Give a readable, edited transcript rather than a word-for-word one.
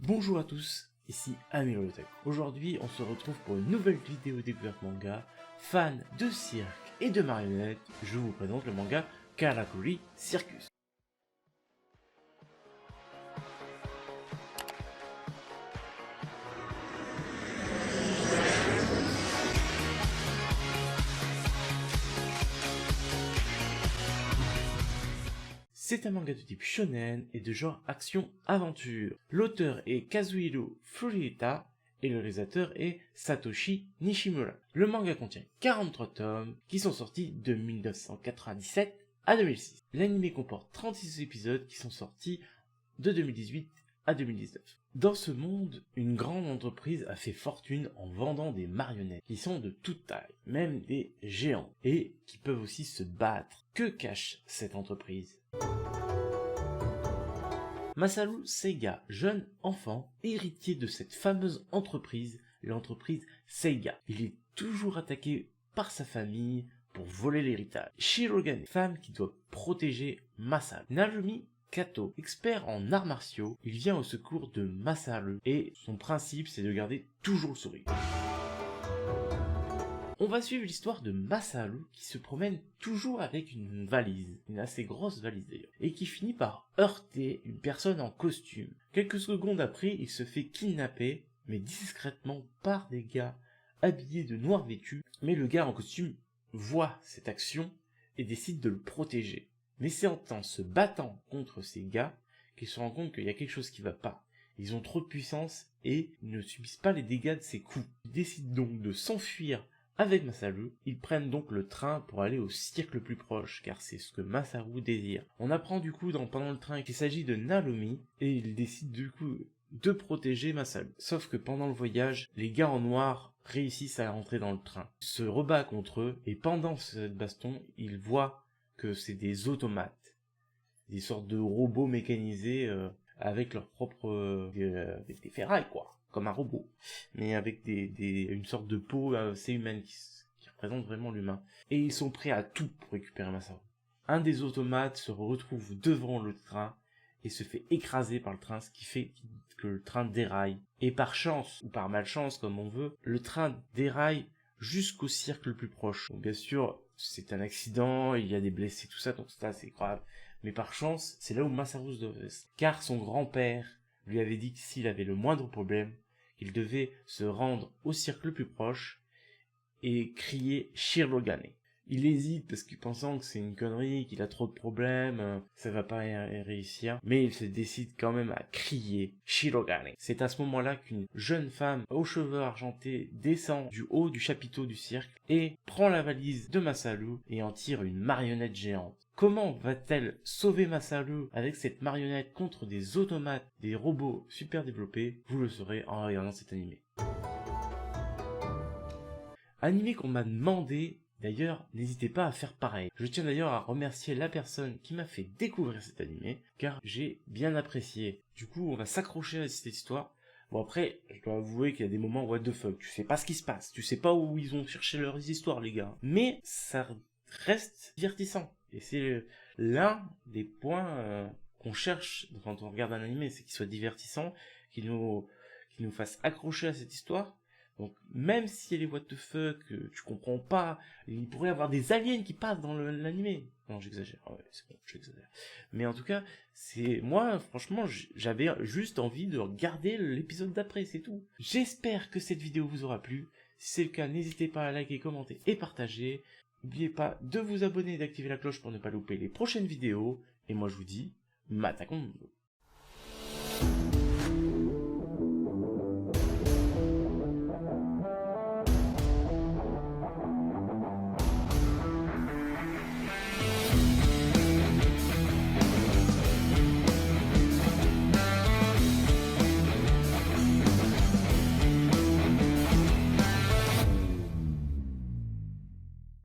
Bonjour à tous, ici Amir Otaku. Aujourd'hui, on se retrouve pour une nouvelle vidéo découverte manga. Fan de cirque et de marionnettes, je vous présente le manga Karakuri Circus. C'est un manga de type shonen et de genre action-aventure. L'auteur est Kazuhiro Fujita et le réalisateur est Satoshi Nishimura. Le manga contient 43 tomes qui sont sortis de 1997 à 2006. L'anime comporte 36 épisodes qui sont sortis de 2018 à 2019. Dans ce monde, une grande entreprise a fait fortune en vendant des marionnettes qui sont de toute taille, même des géants, et qui peuvent aussi se battre. Que cache cette entreprise ? Masaru Seiga, jeune enfant, héritier de cette fameuse entreprise, l'entreprise Seiga. Il est toujours attaqué par sa famille pour voler l'héritage. Shirogane, femme qui doit protéger Masaru. Narumi Kato, expert en arts martiaux, il vient au secours de Masaru et son principe c'est de garder toujours le sourire. On va suivre l'histoire de Masaru qui se promène toujours avec une valise, une assez grosse valise d'ailleurs, et qui finit par heurter une personne en costume. Quelques secondes après, il se fait kidnapper, mais discrètement par des gars habillés de noir vêtus, mais le gars en costume voit cette action et décide de le protéger. Mais c'est en se battant contre ces gars qu'il se rend compte qu'il y a quelque chose qui va pas. Ils ont trop de puissance et ils ne subissent pas les dégâts de ces coups. Ils décident donc de s'enfuir avec Masaru. Ils prennent donc le train pour aller au cirque le plus proche, car c'est ce que Masaru désire. On apprend du coup pendant le train qu'il s'agit de Narumi, et il décide du coup de protéger Masaru. Sauf que pendant le voyage, les gars en noir réussissent à rentrer dans le train. Il se rebat contre eux, et pendant cette baston, il voit que c'est des automates, des sortes de robots mécanisés avec leur propre des ferrailles quoi, comme un robot, mais avec une sorte de peau assez humaine qui représente vraiment l'humain. Et ils sont prêts à tout pour récupérer Masaru. Un des automates se retrouve devant le train et se fait écraser par le train, ce qui fait que le train déraille. Et par chance, ou par malchance comme on veut, le train déraille jusqu'au cirque le plus proche. Donc bien sûr, c'est un accident, il y a des blessés, tout ça, donc ça c'est grave. Mais par chance, c'est là où Masaru se devait. Car son grand-père lui avait dit que s'il avait le moindre problème, il devait se rendre au cirque le plus proche et crier Shirogane. Il hésite parce qu'il pensant que c'est une connerie, qu'il a trop de problèmes, ça va pas réussir, mais il se décide quand même à crier Shirogane. C'est à ce moment-là qu'une jeune femme aux cheveux argentés descend du haut du chapiteau du cirque et prend la valise de Masaru et en tire une marionnette géante. Comment va-t-elle sauver Masaru avec cette marionnette contre des automates, des robots super développés? Vous le saurez en regardant cet animé. Animé qu'on m'a demandé. D'ailleurs, n'hésitez pas à faire pareil. Je tiens d'ailleurs à remercier la personne qui m'a fait découvrir cet animé, car j'ai bien apprécié. Du coup, on va s'accrocher à cette histoire. Bon après, je dois avouer qu'il y a des moments what the fuck, tu sais pas ce qui se passe, tu sais pas où ils ont cherché leurs histoires les gars. Mais ça reste divertissant. Et c'est l'un des points qu'on cherche quand on regarde un animé, c'est qu'il soit divertissant, qu'il nous fasse accrocher à cette histoire. Donc, même si elle est what the fuck, tu comprends pas, il pourrait y avoir des aliens qui passent dans l'animé. Non, j'exagère. Ouais, c'est bon, j'exagère. Mais en tout cas, moi, franchement, j'avais juste envie de regarder l'épisode d'après, c'est tout. J'espère que cette vidéo vous aura plu. Si c'est le cas, n'hésitez pas à liker, commenter et partager. N'oubliez pas de vous abonner et d'activer la cloche pour ne pas louper les prochaines vidéos. Et moi, je vous dis, Mata Kondo.